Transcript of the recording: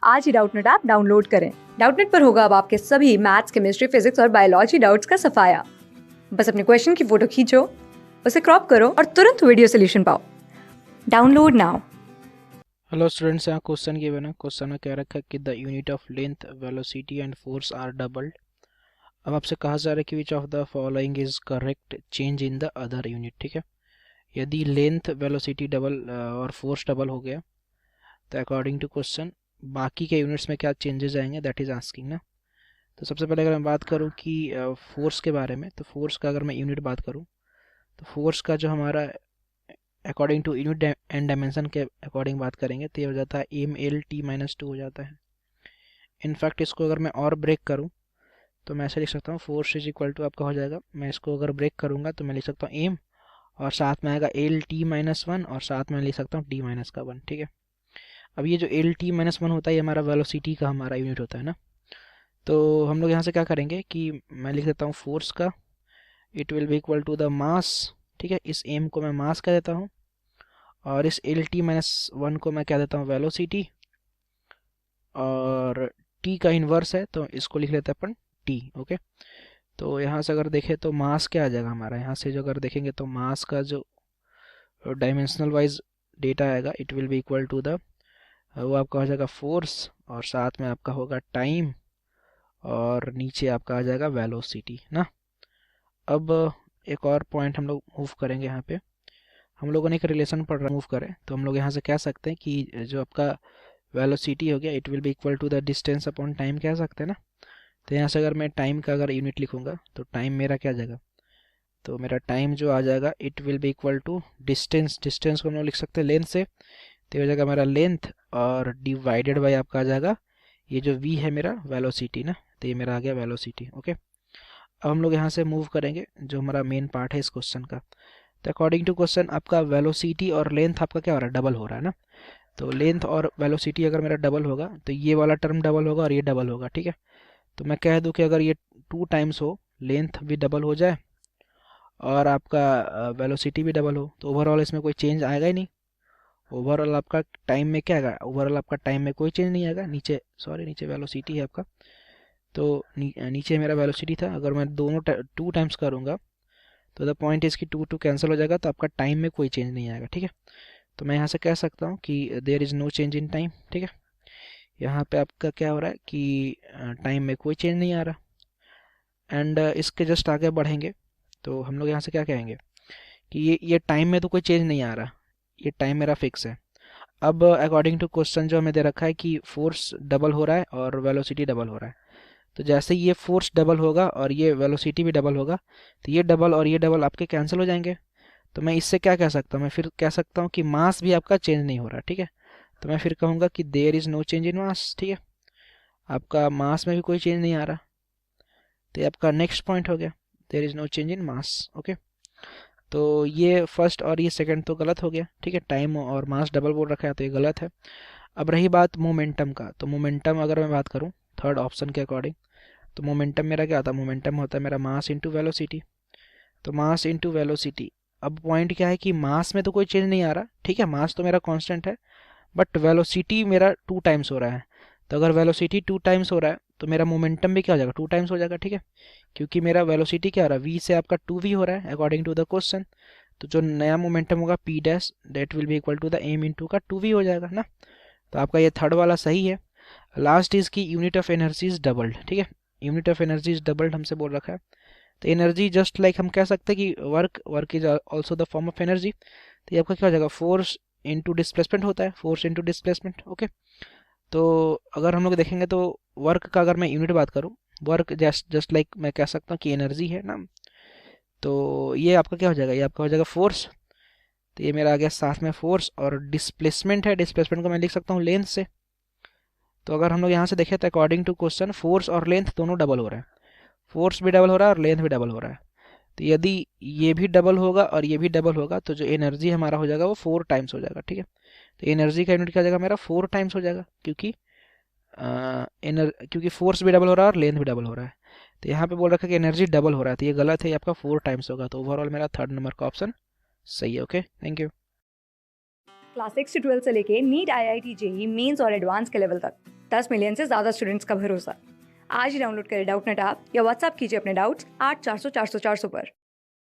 आज ही Doubtnut app download करें। Doubtnut पर होगा अब आपके सभी मैथ्स, केमिस्ट्री, फिजिक्स और बायोलॉजी डाउट्स का सफाया। बस अपने क्वेश्चन की फोटो खींचो, उसे क्रॉप करो और तुरंत वीडियो सोल्यूशन पाओ। Download now. हेलो स्टूडेंट्स, यहाँ क्वेश्चन गिवन है। क्वेश्चन में कह रखा है कि the unit of length, velocity and force are doubled. अब आपसे कहा जा रहा है कि which of the following is correct change in the other unit. ठीक है, यदि लेंथ, वेलोसिटी डबल और फोर्स डबल हो गया तो अकॉर्डिंग टू क्वेश्चन बाकी के यूनिट्स में क्या चेंजेस आएंगे, दैट इज आस्किंग ना। तो सबसे पहले अगर मैं बात करूँ कि फोर्स के बारे में, तो फोर्स का अगर मैं यूनिट बात करूँ तो फोर्स का जो हमारा according to unit and dimension के अकॉर्डिंग बात करेंगे तो ये हो जाता है ml_t-2 हो जाता है। इनफैक्ट इसको अगर मैं और ब्रेक करूँ तो मैं ऐसे लिख सकता हूँ, फोर्स इज इक्वल टू आपका हो जाएगा, मैं इसको अगर ब्रेक करूँगा तो मैं लिख सकता हूँ एम और साथ में आएगा L_t-1 और साथ में लिख सकता हूँ t-1। ठीक है, अब ये जो L_t-1 होता है ये हमारा वेलोसिटी का हमारा यूनिट होता है ना। तो हम लोग यहाँ से क्या करेंगे कि मैं लिख देता हूँ फोर्स का it will be equal to the mass. ठीक है, इस एम को मैं मास कह देता हूँ और इस L_t-1 को मैं कह देता हूँ वेलोसिटी, और t का इन्वर्स है तो इसको लिख लेते हैं अपन t। ओके, तो यहाँ से अगर देखें तो मास क्या आ जाएगा हमारा, यहाँ से जो अगर देखेंगे तो मास का जो डायमेंशनल वाइज डेटा आएगा it will be equal to the, वो आपका हो जाएगा फोर्स और साथ में आपका होगा टाइम और नीचे आपका आ जाएगा वेलोसिटी ना। अब एक और पॉइंट हम लोग मूव करेंगे यहाँ पे। हम लोगों ने एक रिलेशन पढ़ रहा मूव करें तो हम लोग यहाँ से कह सकते हैं कि जो आपका वेलोसिटी हो गया it will be equal to the distance upon time कह सकते हैं ना। तो यहाँ से अगर मैं टाइम का अगर यूनिट लिखूंगा तो टाइम मेरा क्या आ जाएगा, तो मेरा टाइम जो आ जाएगा it will be equal to distance, distance को हम लोग लिख सकते हैं लेंथ से, तो ये हो जाएगा मेरा लेंथ और डिवाइडेड बाय आपका आ जाएगा ये जो v है मेरा वेलोसिटी ना, तो ये मेरा आ गया वेलोसिटी। ओके, अब हम लोग यहाँ से मूव करेंगे जो हमारा मेन पार्ट है इस क्वेश्चन का। तो अकॉर्डिंग टू क्वेश्चन आपका वेलोसिटी और लेंथ आपका क्या हो रहा है, डबल हो रहा है ना। तो लेंथ और वेलोसिटी अगर मेरा डबल होगा तो ये वाला टर्म डबल होगा और ये डबल होगा। ठीक है, तो मैं कह दूं कि अगर ये 2 टाइम्स हो, लेंथ भी डबल हो जाए और आपका वेलोसिटी भी डबल हो तो ओवरऑल इसमें कोई चेंज आएगा ही नहीं। ओवरऑल आपका टाइम में क्या आएगा, ओवरऑल आपका टाइम में कोई चेंज नहीं आएगा। नीचे सॉरी नीचे वेलोसिटी है आपका, तो नीचे मेरा वेलोसिटी था, अगर मैं दोनों 2 टाइम्स करूँगा तो द पॉइंट इज कि 2 कैंसिल हो जाएगा तो आपका टाइम में कोई चेंज नहीं आएगा। ठीक है, तो मैं यहाँ से कह सकता हूँ कि there is no change in time. ठीक है, यहाँ पे आपका क्या हो रहा है कि टाइम में कोई चेंज नहीं आ रहा। एंड इसके जस्ट आगे बढ़ेंगे तो हम लोग यहाँ से क्या कहेंगे कि ये टाइम में तो कोई चेंज नहीं आ रहा, ये टाइम मेरा फिक्स है। अब अकॉर्डिंग टू क्वेश्चन जो हमें दे रखा है कि फोर्स डबल हो रहा है और वेलोसिटी डबल हो रहा है, तो जैसे ये फोर्स डबल होगा और ये वेलोसिटी भी डबल होगा तो ये डबल और ये डबल आपके कैंसिल हो जाएंगे। तो मैं इससे क्या कह सकता हूँ, मैं फिर कह सकता हूँ कि मास भी आपका चेंज नहीं हो रहा। ठीक है, तो मैं फिर कहूँगा कि there is no change in mass. ठीक है, आपका मास में भी कोई चेंज नहीं आ रहा, तो ये आपका नेक्स्ट पॉइंट हो गया, there is no change in mass. Okay, तो ये फर्स्ट और ये सेकंड तो गलत हो गया। ठीक है, टाइम और मास डबल बोल रखा है तो ये गलत है। अब रही बात मोमेंटम का, तो मोमेंटम अगर मैं बात करूँ थर्ड ऑप्शन के अकॉर्डिंग तो मोमेंटम मेरा क्या आता है, मोमेंटम होता है मेरा मास इंटू वेलोसिटी। तो मास इंटू वेलोसिटी, अब पॉइंट क्या है कि मास में तो कोई चेंज नहीं आ रहा। ठीक है, मास तो मेरा कांस्टेंट है बट वेलोसिटी मेरा 2 टाइम्स हो रहा है। तो अगर वेलोसिटी 2 टाइम्स हो रहा है तो मेरा मोमेंटम भी क्या हो जाएगा, 2 टाइम्स हो जाएगा। ठीक है, क्योंकि मेरा वेलोसिटी क्या हो रहा है, v से आपका 2v हो रहा है अकॉर्डिंग टू द क्वेश्चन। तो जो नया मोमेंटम होगा p dash that will be equal to the m into का 2v हो जाएगा ना। तो आपका ये थर्ड वाला सही है। लास्ट इज की unit of energy is doubled. ठीक है, unit of energy is doubled हमसे बोल रखा है, तो एनर्जी जस्ट लाइक हम कह सकते हैं कि work is also the form of energy. तो ये आपका क्या हो जाएगा, फोर्स इंटू डिस्प्लेसमेंट होता है, फोर्स इंटू डिस्प्लेसमेंट। ओके, तो अगर हम लोग देखेंगे तो वर्क का अगर मैं यूनिट बात करूँ, वर्क जस्ट जस्ट लाइक मैं कह सकता हूँ कि एनर्जी है ना। तो ये आपका क्या हो जाएगा, ये आपका हो जाएगा फोर्स। तो ये मेरा आ गया साथ में फोर्स, और डिस्प्लेसमेंट है, डिस्प्लेसमेंट को मैं लिख सकता हूँ लेंथ से। तो अगर हम लोग यहाँ से देखें तो अकॉर्डिंग टू क्वेश्चन फोर्स और लेंथ दोनों डबल हो रहा है, फोर्स भी डबल हो रहा है और लेंथ भी डबल हो रहा है। तो यदि ये भी डबल होगा और ये भी डबल होगा तो जो एनर्जी हमारा हो जाएगा वो 4 टाइम्स हो जाएगा। ठीक है, तो एनर्जी का यूनिट क्या हो जाएगा मेरा 4 टाइम्स हो जाएगा, क्योंकि क्योंकि फोर्स भी डबल हो रहा है और लेंथ भी डबल हो रहा है। तो यहाँ पे बोल रखा है कि एनर्जी डबल हो रहा है, तो ये गलत है, ये आपका 4 टाइम्स होगा। तो ओवरऑल मेरा थर्ड नंबर का ऑप्शन सही है। Okay, thank you. क्लास 6 से 12 से लेके नीट, IIT, जेई मेंस और एडवांस के लेवल तक 10 मिलियन से ज्यादा स्टूडेंट्स का भरोसा। आज ही डाउनलोड करें डाउटनेट ऐप या व्हाट्सएप कीजिए अपने डाउट्स 8400 400 400 पर।